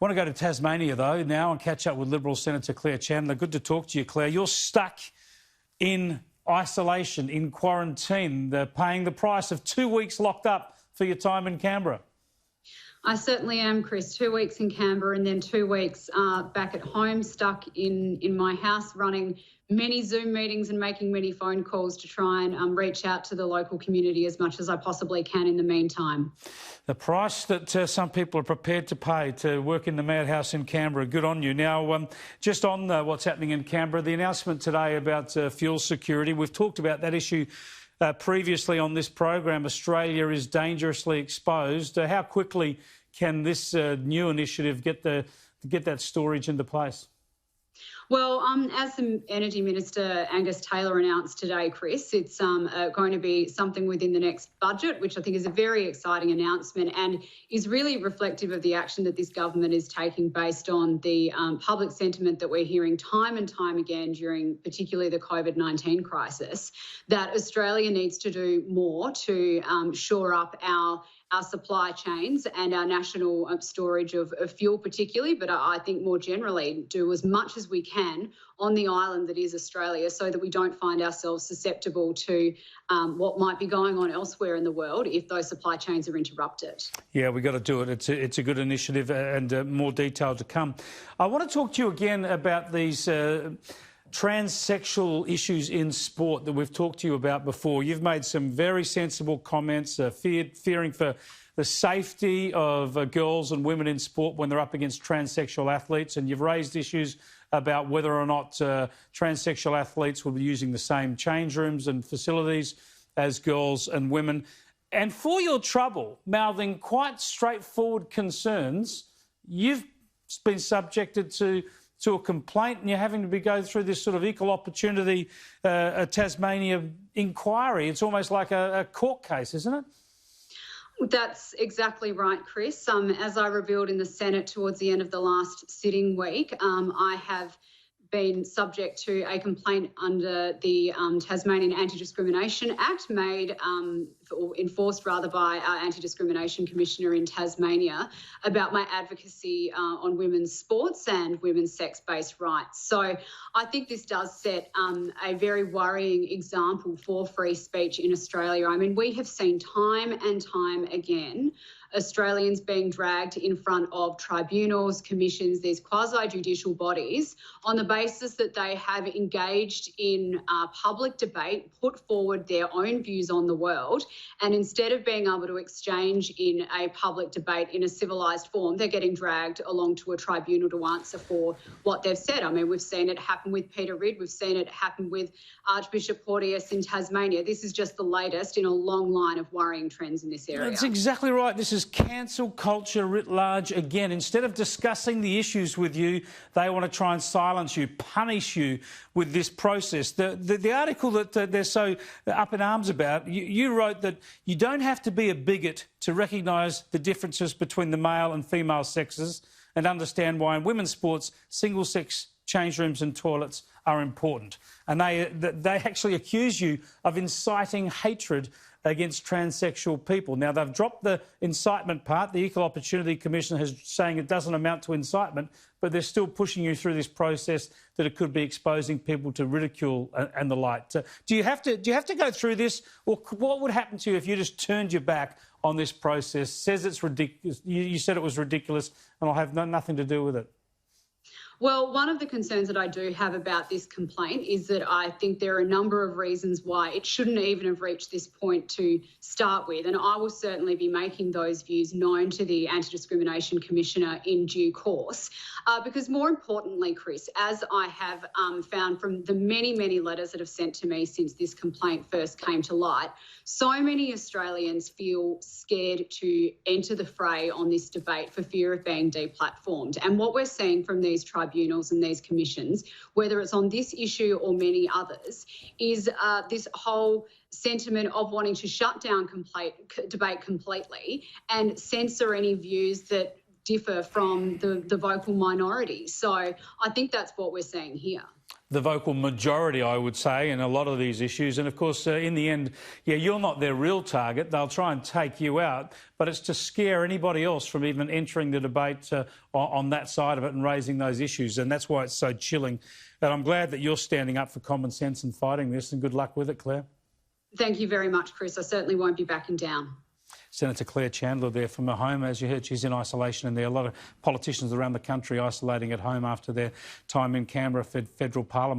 Want to go to Tasmania, though, now and catch up with Liberal Senator Claire Chandler. Good to talk to you, Claire. You're stuck in isolation, in quarantine, paying the price of 2 weeks locked up for your time in Canberra. I certainly am, Chris. 2 weeks in Canberra and then 2 weeks back at home, stuck in my house, running many Zoom meetings and making many phone calls to try and reach out to the local community as much as I possibly can in the meantime. The price that some people are prepared to pay to work in the madhouse in Canberra, good on you. Now, just on what's happening in Canberra, the announcement today about fuel security, we've talked about that issue previously on this program. Australia is dangerously exposed. How quickly can this new initiative get that storage into place? Well, as the Energy Minister Angus Taylor announced today, Chris, it's going to be something within the next budget, which I think is a very exciting announcement and is really reflective of the action that this government is taking based on the public sentiment that we're hearing time and time again during particularly the COVID-19 crisis, that Australia needs to do more to shore up our supply chains and our national storage of fuel particularly, but I think more generally do as much as we can on the island that is Australia so that we don't find ourselves susceptible to what might be going on elsewhere in the world if those supply chains are interrupted. Yeah, we've got to do it. It's a good initiative and more detail to come. I want to talk to you again about these transsexual issues in sport that we've talked to you about before. You've made some very sensible comments, fearing for the safety of girls and women in sport when they're up against transsexual athletes, and you've raised issues about whether or not transsexual athletes will be using the same change rooms and facilities as girls and women. And for your trouble, mouthing quite straightforward concerns, you've been subjected to a complaint and you're having to go through this sort of equal opportunity Tasmania inquiry. It's almost like a court case, isn't it? That's exactly right, Chris. As I revealed in the Senate towards the end of the last sitting week, I have been subject to a complaint under the Tasmanian Anti-Discrimination Act made or enforced rather by our Anti-Discrimination Commissioner in Tasmania about my advocacy on women's sports and women's sex-based rights. So I think this does set a very worrying example for free speech in Australia. I mean, we have seen time and time again Australians being dragged in front of tribunals, commissions, these quasi-judicial bodies on the basis that they have engaged in public debate, put forward their own views on the world, and instead of being able to exchange in a public debate in a civilised form, they're getting dragged along to a tribunal to answer for what they've said. I mean, we've seen it happen with Peter Ridd, we've seen it happen with Archbishop Porteous in Tasmania. This is just the latest in a long line of worrying trends in this area. That's exactly right. This is cancel culture writ large again. Instead of discussing the issues with you, they want to try and silence you, punish you with this process. The article that they're so up in arms about, you wrote that you don't have to be a bigot to recognise the differences between the male and female sexes and understand why in women's sports single-sex change rooms and toilets are important. And they actually accuse you of inciting hatred against transsexual people. Now, they've dropped the incitement part. The Equal Opportunity Commission is saying it doesn't amount to incitement, but they're still pushing you through this process that it could be exposing people to ridicule and the like. Do you have to go through this, or what would happen to you if you just turned your back on this process, says it's ridiculous, you said it was ridiculous, and I'll have nothing to do with it? Well, one of the concerns that I do have about this complaint is that I think there are a number of reasons why it shouldn't even have reached this point to start with, and I will certainly be making those views known to the Anti-Discrimination Commissioner in due course, because more importantly, Chris, as I have found from the many, many letters that have sent to me since this complaint first came to light, so many Australians feel scared to enter the fray on this debate for fear of being deplatformed. And what we're seeing from these tribunals and these commissions, whether it's on this issue or many others, is this whole sentiment of wanting to shut down debate completely and censor any views that differ from the vocal minority. So I think that's what we're seeing here. the vocal majority, I would say, in a lot of these issues. And, of course, in the end, yeah, you're not their real target. They'll try and take you out, but it's to scare anybody else from even entering the debate on that side of it and raising those issues. And that's why it's so chilling. And I'm glad that you're standing up for common sense and fighting this, and good luck with it, Claire. Thank you very much, Chris. I certainly won't be backing down. Senator Claire Chandler there from her home. As you heard, she's in isolation, and there are a lot of politicians around the country isolating at home after their time in Canberra Federal Parliament.